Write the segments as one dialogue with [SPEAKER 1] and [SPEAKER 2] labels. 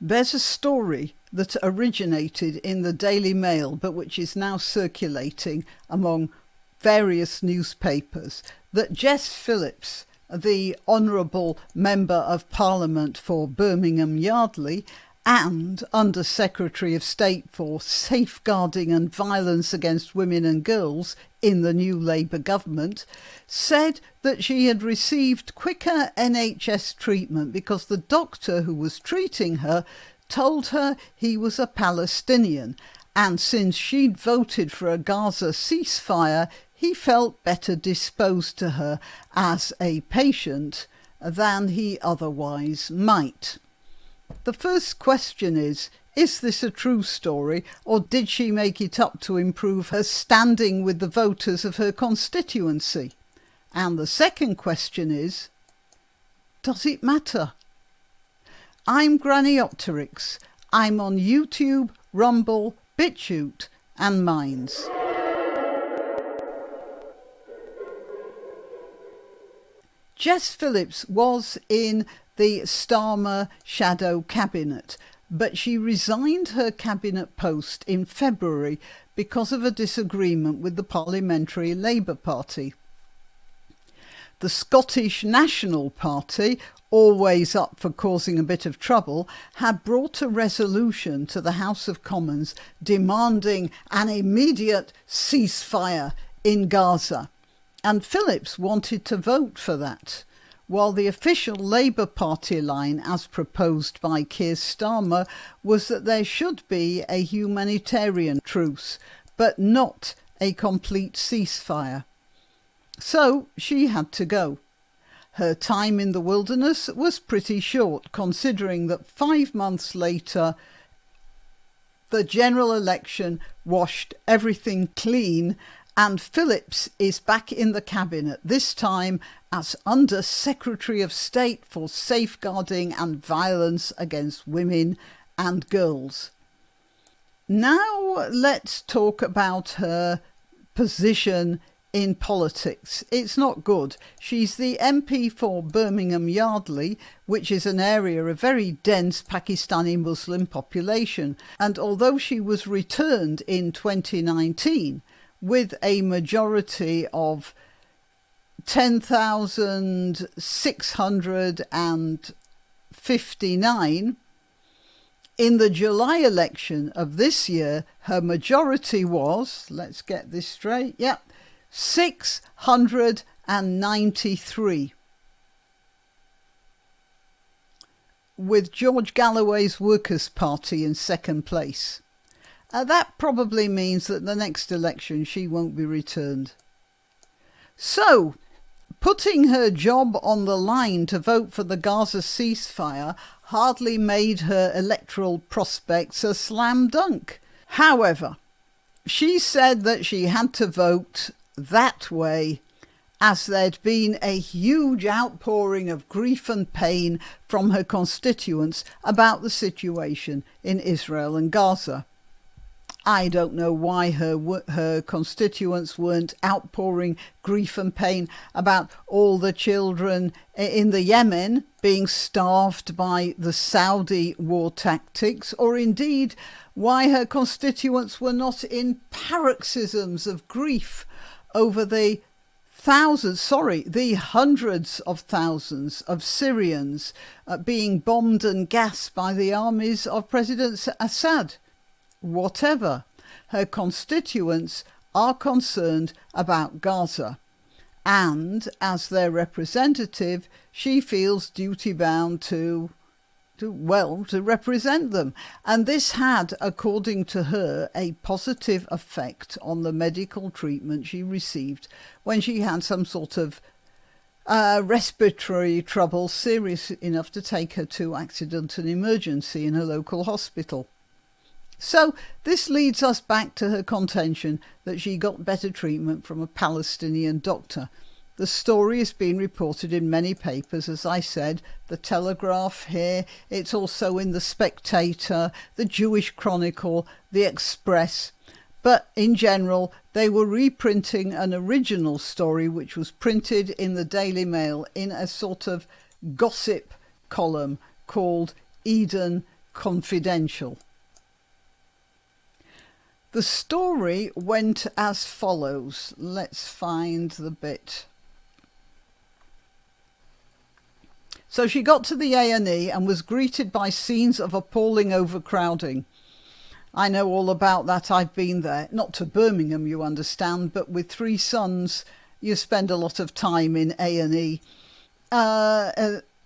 [SPEAKER 1] There's a story that originated in the Daily Mail, but which is now circulating among various newspapers, that Jess Phillips, the Honourable Member of Parliament for Birmingham Yardley and Under Secretary of State for Safeguarding and Violence Against Women and Girls in the new Labour government, said that she had received quicker NHS treatment because the doctor who was treating her told her he was a Palestinian, and since she'd voted for a Gaza ceasefire, he felt better disposed to her as a patient than he otherwise might. The first question is this a true story, or did she make it up to improve her standing with the voters of her constituency? And the second question is, does it matter? I'm Granniopteryx. I'm on YouTube, Rumble, BitChute and Minds. Jess Phillips was in the Starmer shadow cabinet, but she resigned her cabinet post in February because of a disagreement with the Parliamentary Labour Party. The Scottish National Party, always up for causing a bit of trouble, had brought a resolution to the House of Commons demanding an immediate ceasefire in Gaza. And Phillips wanted to vote for that, while the official Labour Party line, as proposed by Keir Starmer, was that there should be a humanitarian truce, but not a complete ceasefire. So she had to go. Her time in the wilderness was pretty short, considering that 5 months later, the general election washed everything clean, and Phillips is back in the cabinet, this time as Under Secretary of State for Safeguarding and Violence Against Women and Girls. Now let's talk about her position in politics. It's not good. She's the MP for Birmingham Yardley, which is an area of very dense Pakistani Muslim population. And although she was returned in 2019 with a majority of 10,659, in the July election of this year, her majority was, let's get this straight, 693, with George Galloway's Workers' Party in second place. That probably means that the next election she won't be returned. So, putting her job on the line to vote for the Gaza ceasefire hardly made her electoral prospects a slam dunk. However, she said that she had to vote that way as there'd been a huge outpouring of grief and pain from her constituents about the situation in Israel and Gaza. I don't know why her constituents weren't outpouring grief and pain about all the children in the Yemen being starved by the Saudi war tactics, or indeed why her constituents were not in paroxysms of grief over the hundreds of thousands of Syrians being bombed and gassed by the armies of President Assad. Whatever, her constituents are concerned about Gaza, and as their representative, she feels duty-bound to represent them. And this had, according to her, a positive effect on the medical treatment she received when she had some sort of respiratory trouble serious enough to take her to accident and emergency in her local hospital. So this leads us back to her contention that she got better treatment from a Palestinian doctor. The story has been reported in many papers, as I said, The Telegraph here, it's also in The Spectator, The Jewish Chronicle, The Express. But in general, they were reprinting an original story which was printed in the Daily Mail in a sort of gossip column called Eden confidential. The story went as follows. Let's find the bit. So she got to the A&E and was greeted by scenes of appalling overcrowding. I know all about that. I've been there. Not to Birmingham, you understand, but with 3 sons, you spend a lot of time in A&E.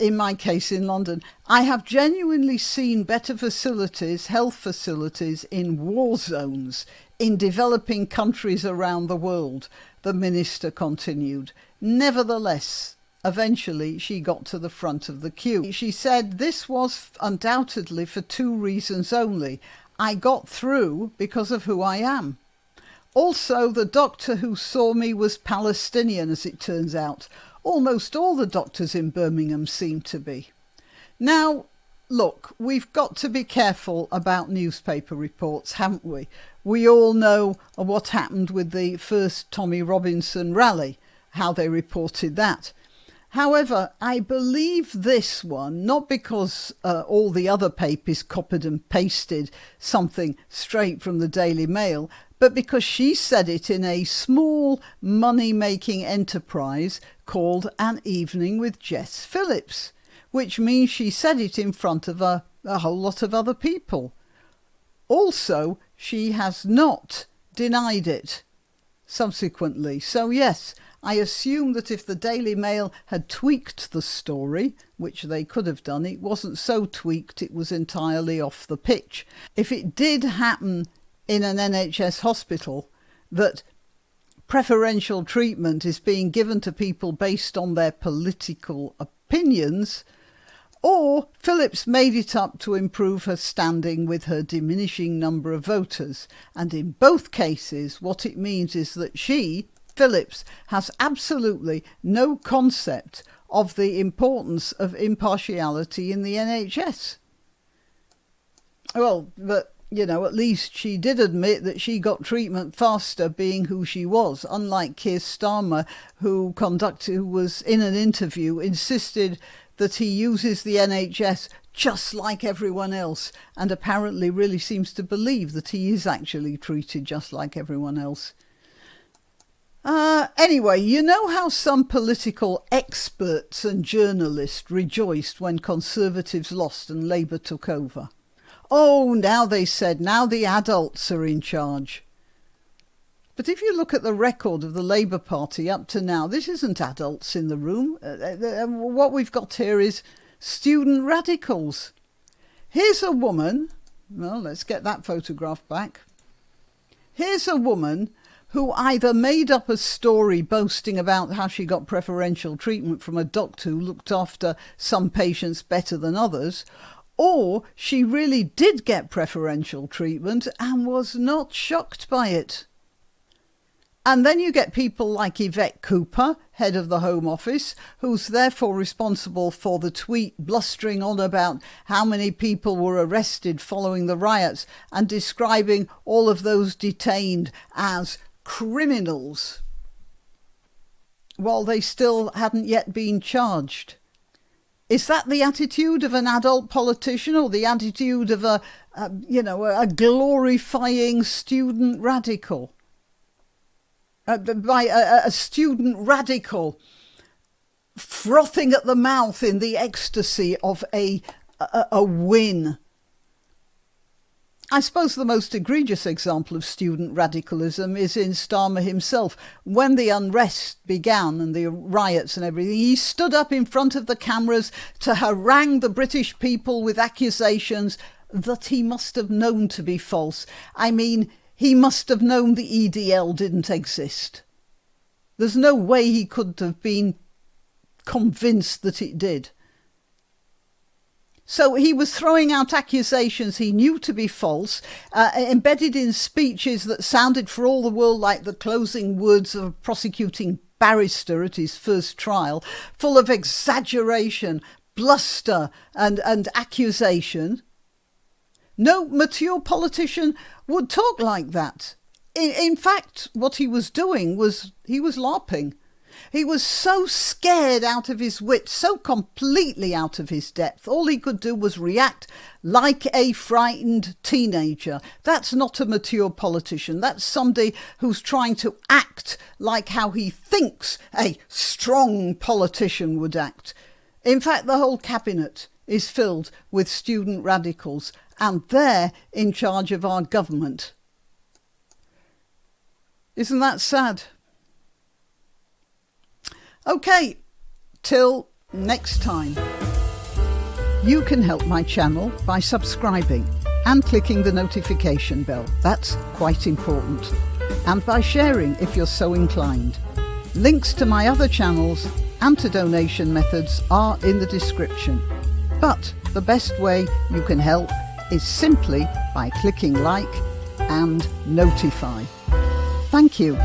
[SPEAKER 1] In my case, in London. I have genuinely seen better facilities, health facilities, in war zones in developing countries around the world, the minister continued. Nevertheless, eventually she got to the front of the queue. She said this was undoubtedly for 2 reasons only. I got through because of who I am. Also, the doctor who saw me was Palestinian, as it turns out. Almost all the doctors in Birmingham seem to be. Now, look, we've got to be careful about newspaper reports, haven't we? We all know what happened with the first Tommy Robinson rally, how they reported that. However, I believe this one, not because all the other papers copied and pasted something straight from the Daily Mail, but because she said it in a small money-making enterprise called An Evening with Jess Phillips, which means she said it in front of a whole lot of other people. Also, she has not denied it subsequently. So yes, I assume that if the Daily Mail had tweaked the story, which they could have done, it wasn't so tweaked, it was entirely off the pitch. If it did happen in an NHS hospital that preferential treatment is being given to people based on their political opinions, or Phillips made it up to improve her standing with her diminishing number of voters. And in both cases, what it means is that she, Phillips, has absolutely no concept of the importance of impartiality in the NHS. Well, but you know, at least she did admit that she got treatment faster being who she was, unlike Keir Starmer, who was in an interview, insisted that he uses the NHS just like everyone else, and apparently really seems to believe that he is actually treated just like everyone else. Anyway, you know how some political experts and journalists rejoiced when Conservatives lost and Labour took over? Oh, now they said, now the adults are in charge. But if you look at the record of the Labour Party up to now, this isn't adults in the room. What we've got here is student radicals. Here's a woman, well, let's get that photograph back. Here's a woman who either made up a story boasting about how she got preferential treatment from a doctor who looked after some patients better than others, or she really did get preferential treatment and was not shocked by it. And then you get people like Yvette Cooper, head of the Home Office, who's therefore responsible for the tweet blustering on about how many people were arrested following the riots and describing all of those detained as criminals, while they still hadn't yet been charged. Is that the attitude of an adult politician, or the attitude of a glorifying student radical? By a student radical frothing at the mouth in the ecstasy of a win. I suppose the most egregious example of student radicalism is in Starmer himself. When the unrest began and the riots and everything, he stood up in front of the cameras to harangue the British people with accusations that he must have known to be false. I mean, he must have known the EDL didn't exist. There's no way he could have been convinced that it did. So he was throwing out accusations he knew to be false, embedded in speeches that sounded for all the world like the closing words of a prosecuting barrister at his first trial, full of exaggeration, bluster and accusation. No mature politician would talk like that. In fact, what he was doing was he was LARPing. He was so scared out of his wits, so completely out of his depth. All he could do was react like a frightened teenager. That's not a mature politician. That's somebody who's trying to act like how he thinks a strong politician would act. In fact, the whole cabinet is filled with student radicals, and they're in charge of our government. Isn't that sad? Okay, till next time. You can help my channel by subscribing and clicking the notification bell. That's quite important. And by sharing if you're so inclined. Links to my other channels and to donation methods are in the description. But the best way you can help is simply by clicking like and notify. Thank you.